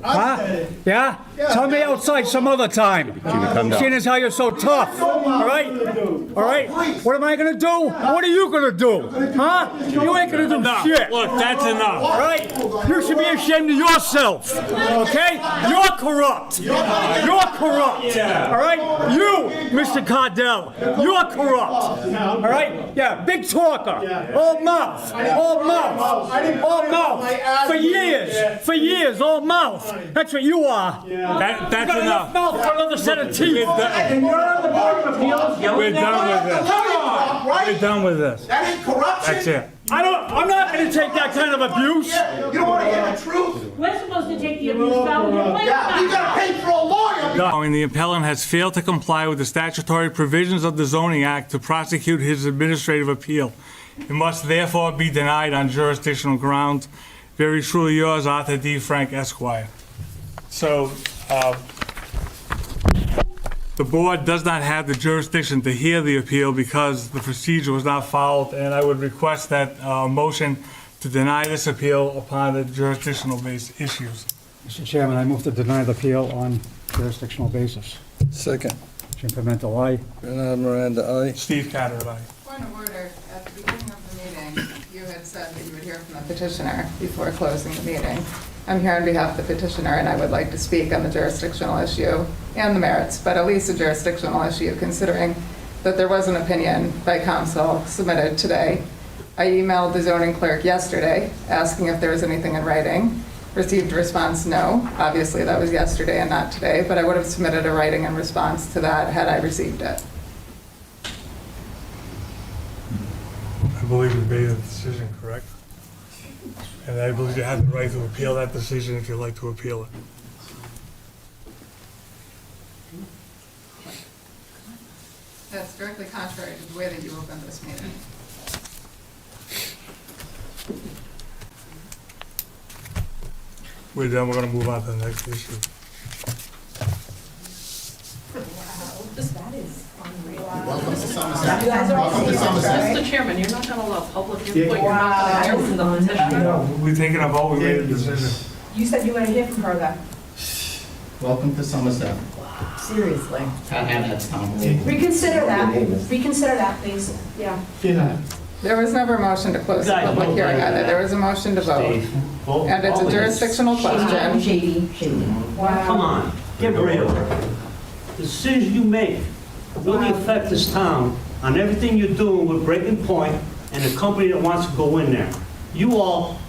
Huh? Yeah? Tell me outside some other time. Seeing as how you're so tough. All right? All right? What am I going to do? What are you going to do? Huh? You ain't going to do shit. Look, that's enough. All right? You should be ashamed of yourself. Okay? You're corrupt. You're corrupt. All right? You, Mr. Cardell, you're corrupt. All right? Yeah, big talker. All mouth. All mouth. All mouth. For years, all mouth. That's what you are. That's You got enough. mouth for another set of teeth. And you're on the Board of Appeals We're yelling done with at this. We're done with this. That ain't corruption. That's it. I'm not going to take that kind of abuse. You don't want to hear the truth? We're supposed to take the abuse out. Yeah, you gotta pay for a lawyer. And the appellant has failed to comply with the statutory provisions of the zoning act to prosecute his administrative appeal. It must therefore be denied on jurisdictional grounds. Very truly yours, Arthur D. Frank, Esquire. So, the board does not have the jurisdiction to hear the appeal because the procedure was not followed, and I would request that motion to deny this appeal upon the jurisdictional based issues. Mr. Chairman, I move to deny the appeal on jurisdictional basis. Second. Jim Pimental, aye. Bernard Miranda, aye. Steve Carter, aye. Point of order, at the beginning of the meeting, you had said that you would hear from the petitioner before closing the meeting. I'm here on behalf of the petitioner, and I would like to speak on the jurisdictional issue and the merits, but at least the jurisdictional issue, considering that there was an opinion by counsel submitted today. I emailed the zoning clerk yesterday, asking if there was anything in writing. Received a response, no. Obviously, that was yesterday and not today, but I would have submitted a writing in response to that had I received it. I believe you made a decision, correct? And I believe you have the right to appeal that decision if you'd like to appeal it. That's directly contrary to the way that you opened this meeting. We're done, we're gonna move on to the next issue. That is unreal. Welcome to Somerset. Welcome to Somerset. Mr. Chairman, you're not going to allow public input. You're not going to hear from the petitioner. We're taking a vote, we made a decision. You said you were going to hear from her, though. Welcome to Somerset. Seriously. That's Tom. Reconsider that. Reconsider that, please. Yeah. There was never a motion to close the public hearing either. There was a motion to vote. And it's a jurisdictional question. Shady. Come Wow. on, get real. The decisions you make really affect this town on everything you're doing with Breaking Point and the company that wants to go in there. You all,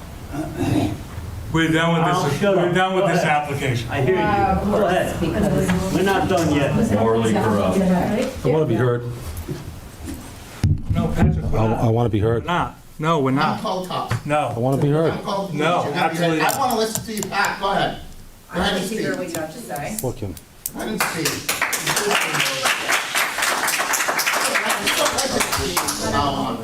We're done I'll with this, shut we're up. done with Go this ahead. application. I hear you. Go ahead. We're not done yet. Morally corrupt. I want to be heard. No, Patrick, we're I not. want to be We're heard. not. No, we're I'm not. called tough. I No. want to be heard. I'm called. No, absolutely not. I want to listen to you, Pat. Go ahead. Go ahead and speak. Go what you have to say. Look him. ahead and speak.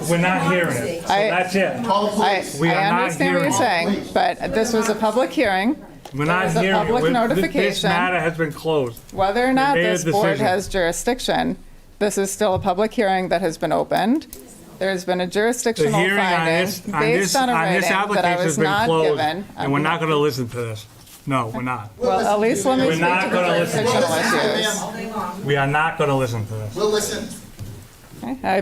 We're not hearing it. So that's it. Call the I police. We are I not understand what you're hearing saying, but this was a public hearing. We're not There's a hearing it. public This notification. matter has been closed. Whether or not made a this board decision. has jurisdiction, this is still a public hearing that has been opened. There's been a The jurisdictional hearing on finding this, based on a on this writing that I application has was been not closed, given. and we're not gonna listen to this. No, we're not. Well, at least let me We're speak not to the gonna listen. jurisdictional issues. We are not gonna listen to this. We'll listen. Okay, I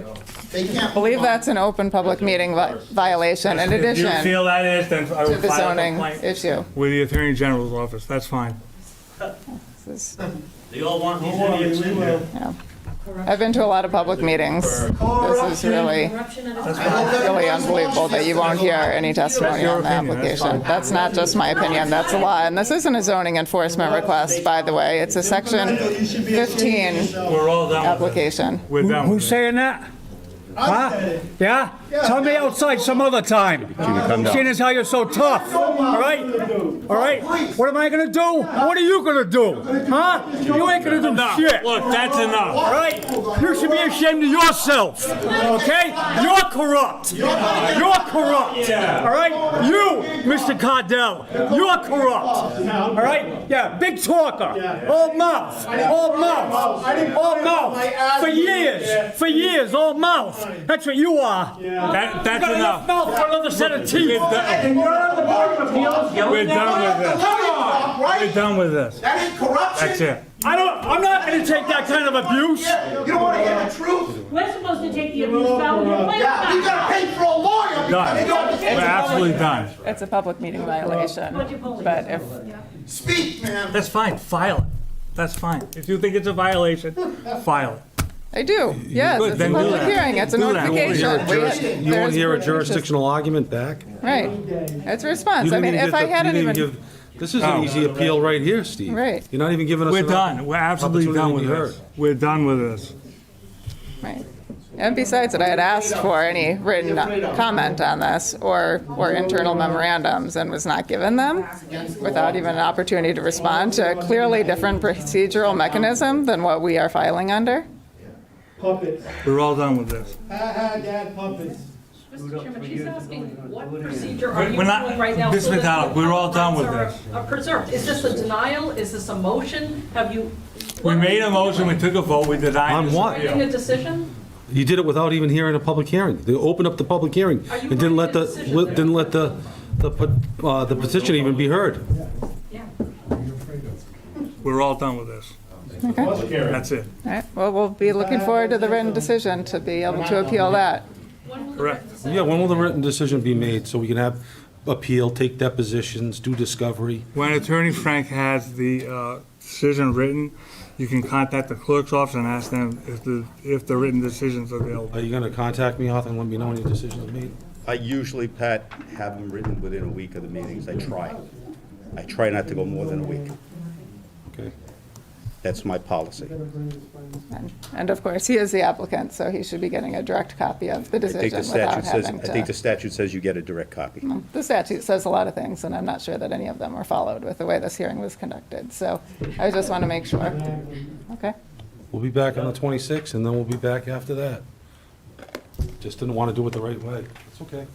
They can't. believe move on. that's an open public meeting violation in If you addition feel that is, then I to will the file a zoning complaint issue. with the Attorney General's office. That's fine. This is- They all want these idiots in there. yeah. I've been to a lot of public meetings. This is really, really unbelievable that you won't hear any testimony on the application. That's not just my opinion, that's a law. And this isn't a zoning enforcement request, by the way. It's a section 15 We're all done with it. application. We're done Who's with it. saying that? Huh? Yeah? Tell me outside some other time. Seeing as how you're so tough. All right? All right? What am I going to do? What are you going to do? Huh? You ain't going to do No, shit. look, that's enough. All right? You should be ashamed of yourself. Okay? You're corrupt. You're corrupt. All right? You, Mr. Cardell, you're corrupt. All right? Yeah, big talker. All mouth. All mouth. All mouth. For years, all mouth. That's what you are. You That's got enough enough. mouth for another set of teeth. And you're on the Board of Appeals We're yelling done at with this. Come on. We're done with this. That ain't corruption. That's it. I'm not gonna take that kind of abuse. Yeah, you don't want to hear the truth? We're supposed to take the abuse down. Yeah, you gotta pay for a lawyer because you don't We're absolutely done. It's a public meeting violation, but if, speak, man. That's fine, file it. That's fine. If you think it's a violation, file it. I do, yes, Good, it's a then do public that. hearing, it's a Do that. notification. You won't hear a There's- jurisdictional argument back? Right, it's a response. You I didn't mean, even if get I the- you hadn't didn't even, give- This is an easy appeal right here, Steve. Right. You're not even giving us We're an done. We're absolutely done with opportunity to be this. We're done with this. right. And besides that, I had asked for any written comment on this or internal memorandums and was not given them without even an opportunity to respond to a clearly different procedural mechanism than what we are filing under. Puppets. We're all done with this. Dad, puppets. Mr. Chairman, she's asking what procedure are you We're not- doing right now? Ms. so that Pimental, we're all done with rights this. are preserved. Is this a denial? Is this a motion? Have you? We made a motion, we took a vote, we denied On this what? appeal. Making a decision? You did it without even hearing a public hearing. They opened up the public hearing Are you and didn't let making a decision there? didn't let the petition even be heard. Yeah. We're all done with this. That's it. All right, well, we'll be looking forward to the written decision to be able to appeal that. Correct. Yeah, when will the written decision be made so we can have appeal, take depositions, do discovery? When Attorney Frank has the decision written, you can contact the clerk's office and ask them if the written decision's available. Are you going to contact me, Arthur, and let me know when your decision's made? I usually, Pat, have them written within a week of the meetings. I try. I try not to go more than a week. Okay. That's my policy. And of course, he is the applicant, so he should be getting a direct copy of the I think decision the without statute says, having I think the to. statute says you get a direct copy. The statute says a lot of things, and I'm not sure that any of them were followed with the way this hearing was conducted. So I just want to make sure. Okay, We'll be back on the 26th, and then we'll be back after that. Just didn't want to do it the right way. It's okay.